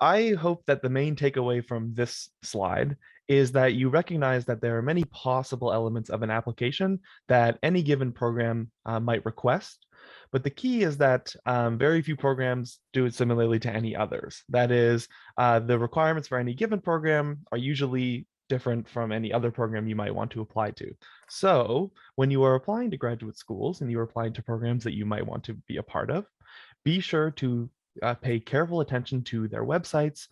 I hope that the main takeaway from this slide is that you recognize that there are many possible elements of an application that any given program might request. But the key is that very few programs do it similarly to any others. That is, the requirements for any given program are usually different from any other program you might want to apply to. So when you are applying to graduate schools and you are applying to programs that you might want to be a part of, be sure to pay careful attention to their websites,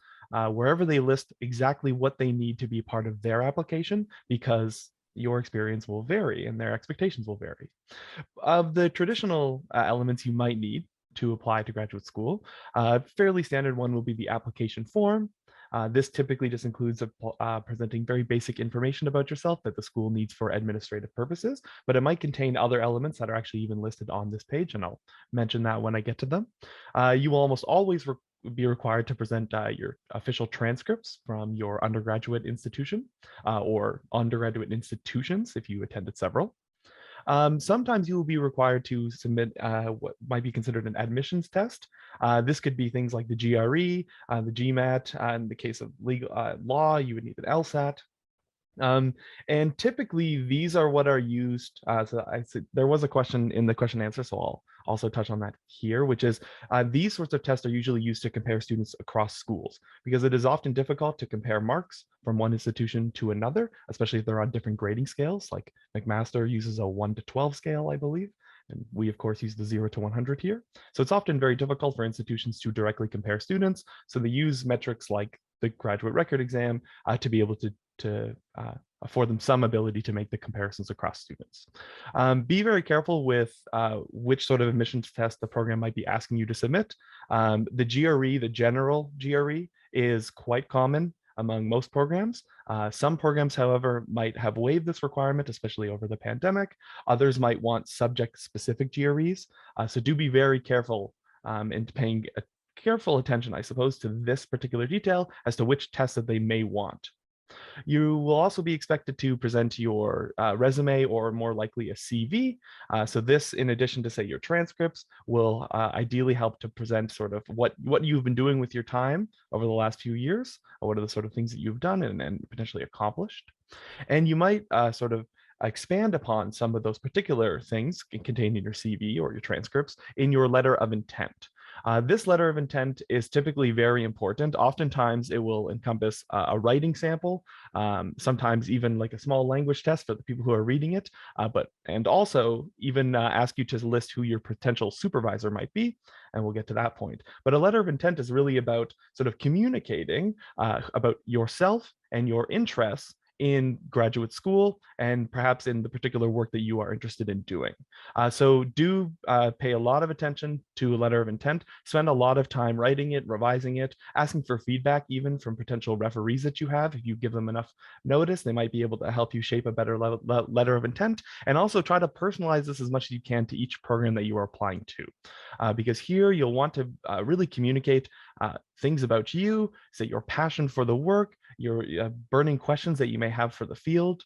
wherever they list exactly what they need to be part of their application, because your experience will vary and their expectations will vary. Of the traditional elements you might need to apply to graduate school, a fairly standard one will be the application form. This typically just includes presenting very basic information about yourself that the school needs for administrative purposes, but it might contain other elements that are actually even listed on this page, and I'll mention that when I get to them. You will almost always be required to present your official transcripts from your undergraduate institution or undergraduate institutions if you attended several. Sometimes you will be required to submit what might be considered an admissions test. This could be things like the GRE, the GMAT. In the case of legal law, you would need an LSAT. And typically these are what are used. So I said there was a question in the question and answer, so I'll also touch on that here, which is these sorts of tests are usually used to compare students across schools because it is often difficult to compare marks from one institution to another, especially if they're on different grading scales. Like McMaster uses a 1 to 12 scale, I believe. And we, of course, use the 0 to 100 here. So it's often very difficult for institutions to directly compare students. So they use metrics like the graduate record exam to be able to afford them some ability to make the comparisons across students. Be very careful with which sort of admissions test the program might be asking you to submit. The GRE, the general GRE, is quite common among most programs. Some programs, however, might have waived this requirement, especially over the pandemic. Others might want subject-specific GREs. So do be very careful in paying careful attention, I suppose, to this particular detail as to which tests that they may want. You will also be expected to present your resume or more likely a CV. So this, in addition to say your transcripts, will ideally help to present sort of what you've been doing with your time over the last few years, or what are the sort of things that you've done and potentially accomplished. And you might sort of expand upon some of those particular things contained in your CV or your transcripts in your letter of intent. This letter of intent is typically very important. Oftentimes it will encompass a writing sample, sometimes even like a small language test for the people who are reading it, and also even ask you to list who your potential supervisor might be, and we'll get to that point. But a letter of intent is really about sort of communicating about yourself and your interests in graduate school and perhaps in the particular work that you are interested in doing. So do pay a lot of attention to a letter of intent, spend a lot of time writing it, revising it, asking for feedback even from potential referees that you have. If you give them enough notice, they might be able to help you shape a better letter of intent, and also try to personalize this as much as you can to each program that you are applying to. Because here you'll want to really communicate things about you, say your passion for the work, your burning questions that you may have for the field,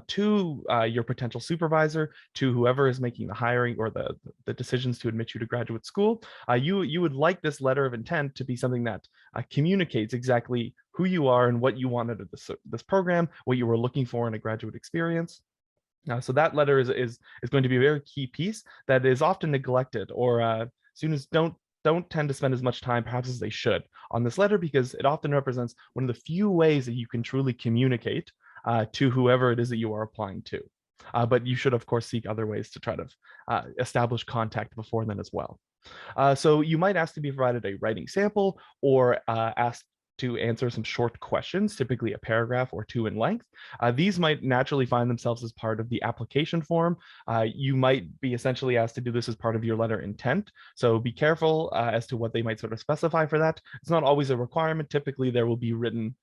to your potential supervisor, to whoever is making the hiring or the decisions to admit you to graduate school. You would like this letter of intent to be something that communicates exactly who you are and what you wanted of this program, what you were looking for in a graduate experience. So that letter is going to be a very key piece that is often neglected, or students don't tend to spend as much time perhaps as they should on this letter, because it often represents one of the few ways that you can truly communicate to whoever it is that you are applying to. But you should, of course, seek other ways to try to establish contact before then as well. So you might ask to be provided a writing sample, or ask to answer some short questions, typically a paragraph or two in length. These might naturally find themselves as part of the application form. You might be essentially asked to do this as part of your letter intent. So be careful as to what they might sort of specify for that. It's not always a requirement. Typically, there will be written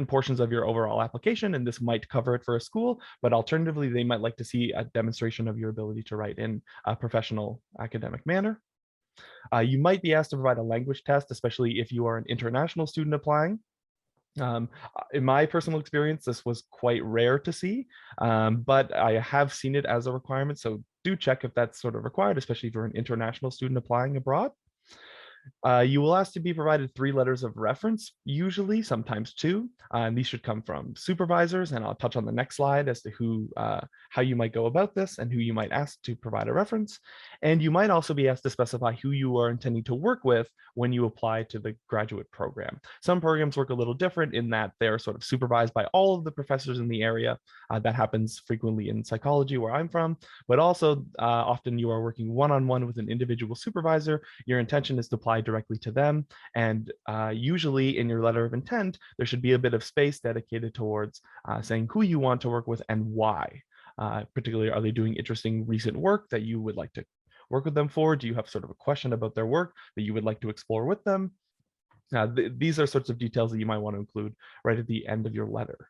portions of your overall application, and this might cover it for a school, but alternatively, they might like to see a demonstration of your ability to write in a professional academic manner. You might be asked to provide a language test, especially if you are an international student applying. In my personal experience, this was quite rare to see, but I have seen it as a requirement, so do check if that's sort of required, especially if you're an international student applying abroad. You will ask to be provided 3 letters of reference, usually, sometimes 2. And these should come from supervisors, and I'll touch on the next slide as to how you might go about this and who you might ask to provide a reference. And you might also be asked to specify who you are intending to work with when you apply to the graduate program. Some programs work a little different in that they're sort of supervised by all of the professors in the area. That happens frequently in psychology, where I'm from, but also often you are working one-on-one with an individual supervisor. Your intention is to apply directly to them. And usually in your letter of intent, there should be a bit of space dedicated towards saying who you want to work with and why. Particularly, are they doing interesting recent work that you would like to work with them for? Do you have sort of a question about their work that you would like to explore with them? These are sorts of details that you might want to include right at the end of your letter.